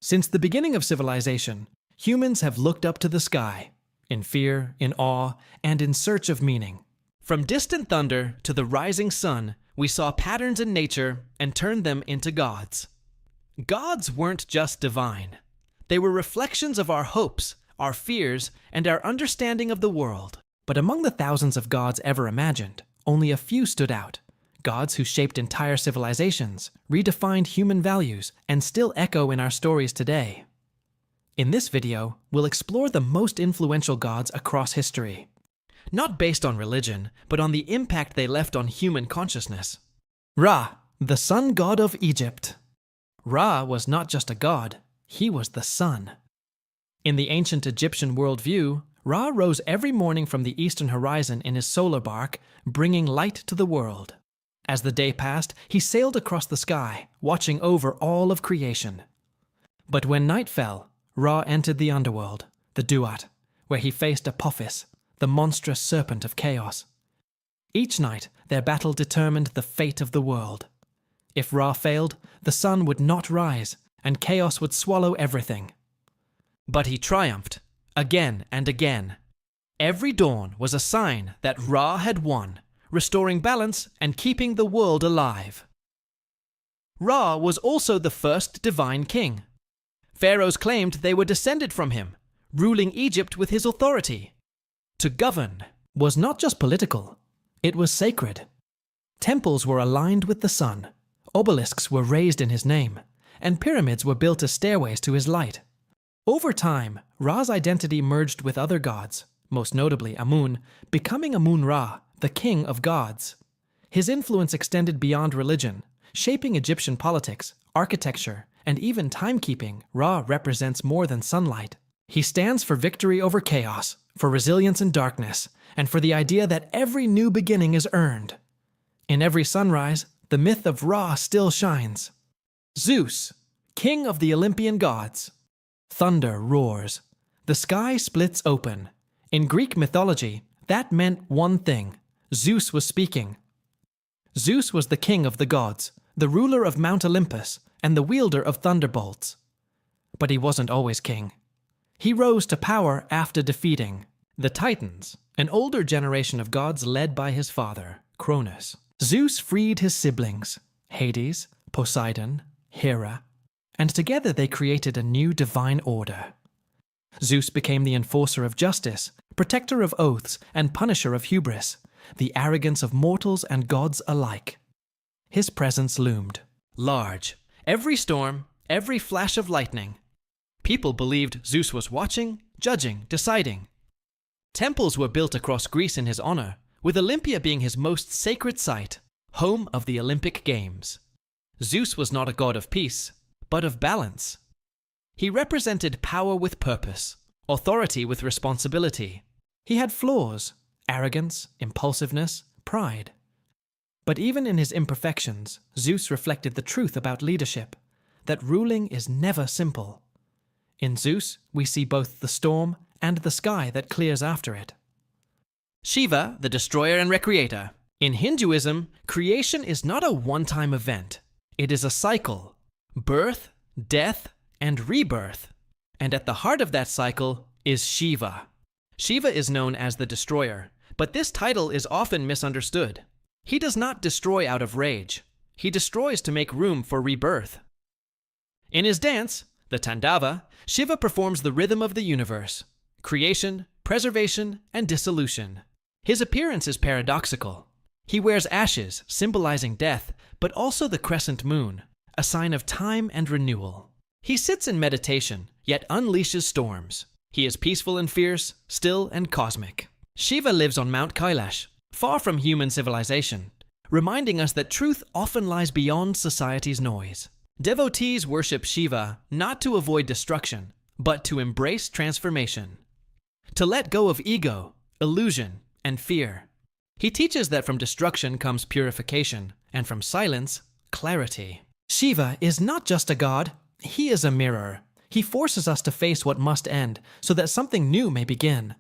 Since the beginning of civilization, humans have looked up to the sky, in fear, in awe, and in search of meaning. From distant thunder to the rising sun, we saw patterns in nature and turned them into gods. Gods weren't just divine. They were reflections of our hopes, our fears, and our understanding of the world. But among the thousands of gods ever imagined, only a few stood out. Gods who shaped entire civilizations, redefined human values, and still echo in our stories today. In this video, we'll explore the most influential gods across history. Not based on religion, but on the impact they left on human consciousness. Ra, the sun god of Egypt. Ra was not just a god, he was the sun. In the ancient Egyptian worldview, Ra rose every morning from the eastern horizon in his solar bark, bringing light to the world. As the day passed, he sailed across the sky, watching over all of creation. But when night fell, Ra entered the underworld, the Duat, where he faced Apophis, the monstrous serpent of chaos. Each night, their battle determined the fate of the world. If Ra failed, the sun would not rise, and chaos would swallow everything. But he triumphed, again and again. Every dawn was a sign that Ra had won, restoring balance and keeping the world alive. Ra was also the first divine king. Pharaohs claimed they were descended from him, ruling Egypt with his authority. To govern was not just political, it was sacred. Temples were aligned with the sun, obelisks were raised in his name, and pyramids were built as stairways to his light. Over time, Ra's identity merged with other gods, most notably Amun, becoming Amun-Ra, the king of gods. His influence extended beyond religion, shaping Egyptian politics, architecture, and even timekeeping. Ra represents more than sunlight. He stands for victory over chaos, for resilience in darkness, and for the idea that every new beginning is earned. In every sunrise, the myth of Ra still shines. Zeus, king of the Olympian gods. Thunder roars. The sky splits open. In Greek mythology, that meant one thing. Zeus was speaking. Zeus was the king of the gods, the ruler of Mount Olympus, and the wielder of thunderbolts. But he wasn't always king. He rose to power after defeating the Titans, an older generation of gods led by his father, Cronus. Zeus freed his siblings, Hades, Poseidon, Hera, and together they created a new divine order. Zeus became the enforcer of justice, protector of oaths, and punisher of hubris, the arrogance of mortals and gods alike. His presence loomed, large, every storm, every flash of lightning. People believed Zeus was watching, judging, deciding. Temples were built across Greece in his honor, with Olympia being his most sacred site, home of the Olympic Games. Zeus was not a god of peace, but of balance. He represented power with purpose, authority with responsibility. He had flaws, arrogance, impulsiveness, pride. But even in his imperfections, Zeus reflected the truth about leadership, that ruling is never simple. In Zeus, we see both the storm and the sky that clears after it. Shiva, the destroyer and recreator. In Hinduism, creation is not a one-time event. It is a cycle. Birth, death, and rebirth. And at the heart of that cycle is Shiva. Shiva is known as the destroyer, but this title is often misunderstood. He does not destroy out of rage. He destroys to make room for rebirth. In his dance, the Tandava, Shiva performs the rhythm of the universe: creation, preservation, and dissolution. His appearance is paradoxical. He wears ashes, symbolizing death, but also the crescent moon, a sign of time and renewal. He sits in meditation, yet unleashes storms. He is peaceful and fierce, still and cosmic. Shiva lives on Mount Kailash, far from human civilization, reminding us that truth often lies beyond society's noise. Devotees worship Shiva not to avoid destruction, but to embrace transformation. To let go of ego, illusion, and fear. He teaches that from destruction comes purification, and from silence, clarity. Shiva is not just a god, he is a mirror. He forces us to face what must end, so that something new may begin.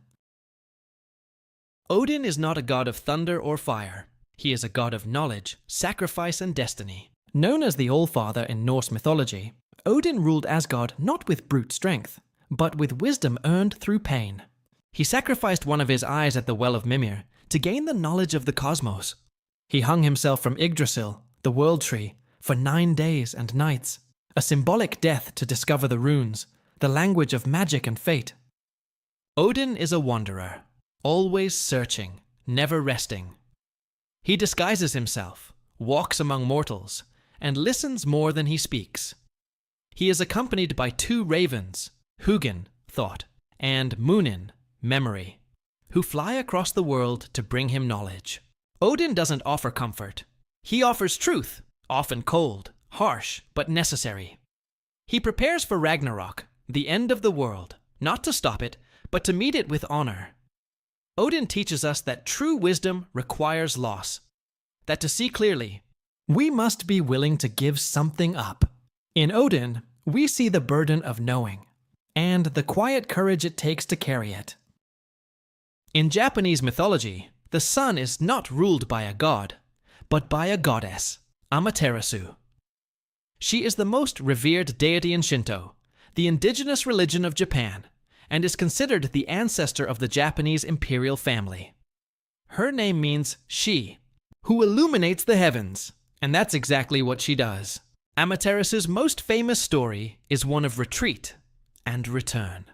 Odin is not a god of thunder or fire. He is a god of knowledge, sacrifice, and destiny. Known as the Allfather in Norse mythology, Odin ruled Asgard not with brute strength, but with wisdom earned through pain. He sacrificed one of his eyes at the Well of Mimir to gain the knowledge of the cosmos. He hung himself from Yggdrasil, the World Tree, for 9 days and nights, a symbolic death to discover the runes, the language of magic and fate. Odin is a wanderer, always searching, never resting. He disguises himself, walks among mortals, and listens more than he speaks. He is accompanied by 2 ravens, Hugin, thought, and Munin, memory, who fly across the world to bring him knowledge. Odin doesn't offer comfort. He offers truth, often cold, harsh, but necessary. He prepares for Ragnarok, the end of the world, not to stop it, but to meet it with honor. Odin teaches us that true wisdom requires loss, that to see clearly, we must be willing to give something up. In Odin, we see the burden of knowing, and the quiet courage it takes to carry it. In Japanese mythology, the sun is not ruled by a god, but by a goddess, Amaterasu. She is the most revered deity in Shinto, the indigenous religion of Japan, and is considered the ancestor of the Japanese imperial family. Her name means she, who illuminates the heavens, and that's exactly what she does. Amaterasu's most famous story is one of retreat and return.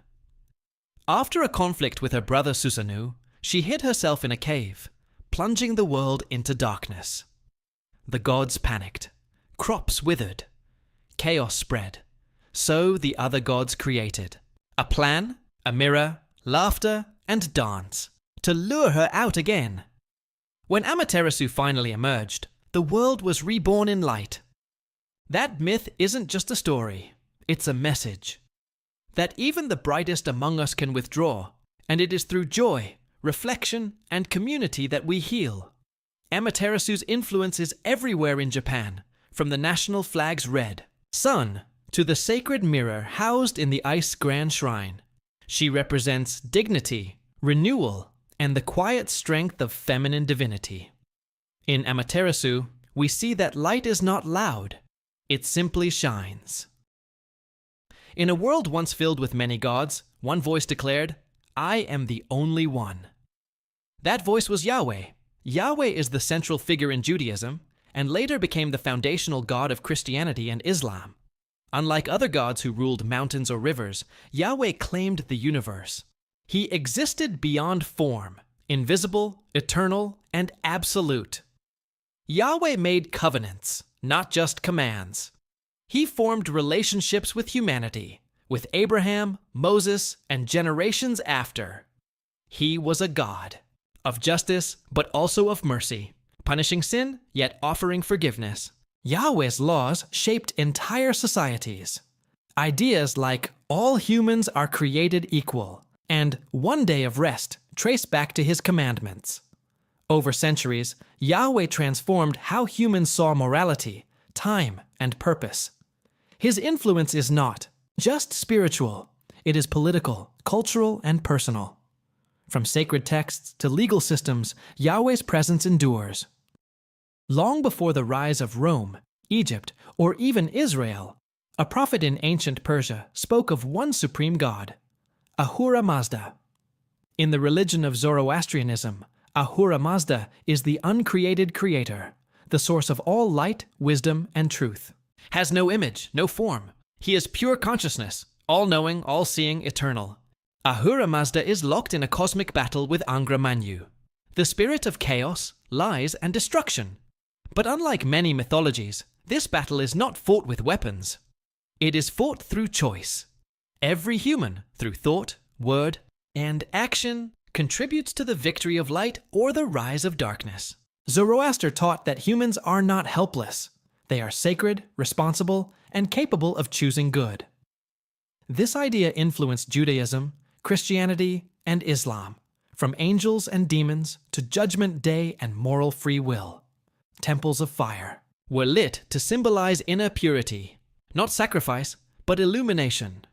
After a conflict with her brother Susanoo, she hid herself in a cave, plunging the world into darkness. The gods panicked, crops withered, chaos spread. So the other gods created a plan, a mirror, laughter, and dance to lure her out again. When Amaterasu finally emerged, the world was reborn in light. That myth isn't just a story, it's a message. That even the brightest among us can withdraw, and it is through joy, reflection, and community that we heal. Amaterasu's influence is everywhere in Japan, from the national flag's red sun to the sacred mirror housed in the ice grand shrine. She represents dignity, renewal, and the quiet strength of feminine divinity. In Amaterasu, we see that light is not loud, it simply shines. In a world once filled with many gods, one voice declared, "I am the only one." That voice was Yahweh. Yahweh is the central figure in Judaism, and later became the foundational god of Christianity and Islam. Unlike other gods who ruled mountains or rivers, Yahweh claimed the universe. He existed beyond form, invisible, eternal, and absolute. Yahweh made covenants, not just commands. He formed relationships with humanity, with Abraham, Moses, and generations after. He was a God, of justice, but also of mercy, punishing sin, yet offering forgiveness. Yahweh's laws shaped entire societies. Ideas like all humans are created equal, and one day of rest trace back to his commandments. Over centuries, Yahweh transformed how humans saw morality, time, and purpose. His influence is not just spiritual, it is political, cultural, and personal. From sacred texts to legal systems, Yahweh's presence endures. Long before the rise of Rome, Egypt, or even Israel, a prophet in ancient Persia spoke of one supreme god, Ahura Mazda. In the religion of Zoroastrianism, Ahura Mazda is the uncreated creator, the source of all light, wisdom, and truth. Has no image, no form. He is pure consciousness, all-knowing, all-seeing, eternal. Ahura Mazda is locked in a cosmic battle with Angra Mainyu, the spirit of chaos, lies, and destruction. But unlike many mythologies, this battle is not fought with weapons. It is fought through choice. Every human, through thought, word, and action, contributes to the victory of light or the rise of darkness. Zoroaster taught that humans are not helpless. They are sacred, responsible, and capable of choosing good. This idea influenced Judaism, Christianity, and Islam, from angels and demons to Judgment Day and moral free will. Temples of fire were lit to symbolize inner purity, not sacrifice, but illumination.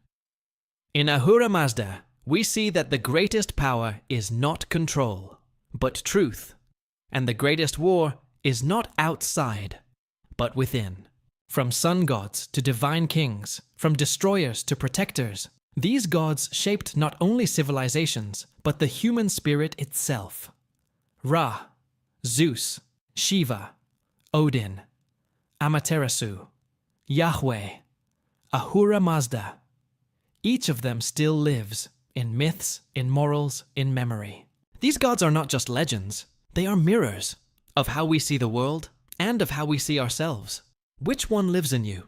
In Ahura Mazda, we see that the greatest power is not control, but truth, and the greatest war is not outside, but within. From sun gods to divine kings, from destroyers to protectors, these gods shaped not only civilizations, but the human spirit itself. Ra, Zeus, Shiva, Odin, Amaterasu, Yahweh, Ahura Mazda. Each of them still lives, in myths, in morals, in memory. These gods are not just legends, they are mirrors of how we see the world and of how we see ourselves. Which one lives in you?